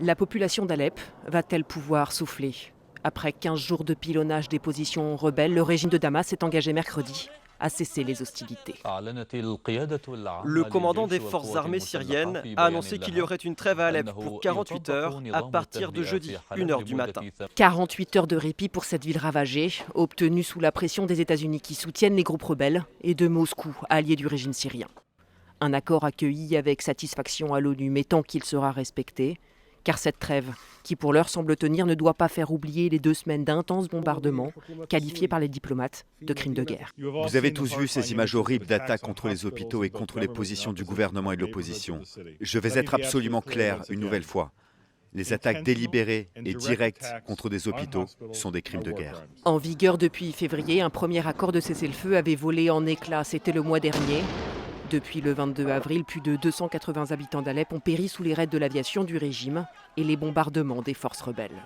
La population d'Alep va-t-elle pouvoir souffler ? Après 15 jours de pilonnage des positions rebelles, le régime de Damas s'est engagé mercredi à cesser les hostilités. Le commandant des forces armées syriennes a annoncé qu'il y aurait une trêve à Alep pour 48 heures à partir de jeudi, 1h du matin. 48 heures de répit pour cette ville ravagée, obtenue sous la pression des États-Unis qui soutiennent les groupes rebelles et de Moscou, allié du régime syrien. Un accord accueilli avec satisfaction à l'ONU, mais tant qu'il sera respecté, car cette trêve, qui pour l'heure semble tenir, ne doit pas faire oublier les 2 semaines d'intenses bombardements, qualifiés par les diplomates de crimes de guerre. Vous avez tous vu ces images horribles d'attaques contre les hôpitaux et contre les positions du gouvernement et de l'opposition. Je vais être absolument clair une nouvelle fois. Les attaques délibérées et directes contre des hôpitaux sont des crimes de guerre. En vigueur depuis février, un premier accord de cessez-le-feu avait volé en éclats. C'était le mois dernier. Depuis le 22 avril, plus de 280 habitants d'Alep ont péri sous les raids de l'aviation du régime et les bombardements des forces rebelles.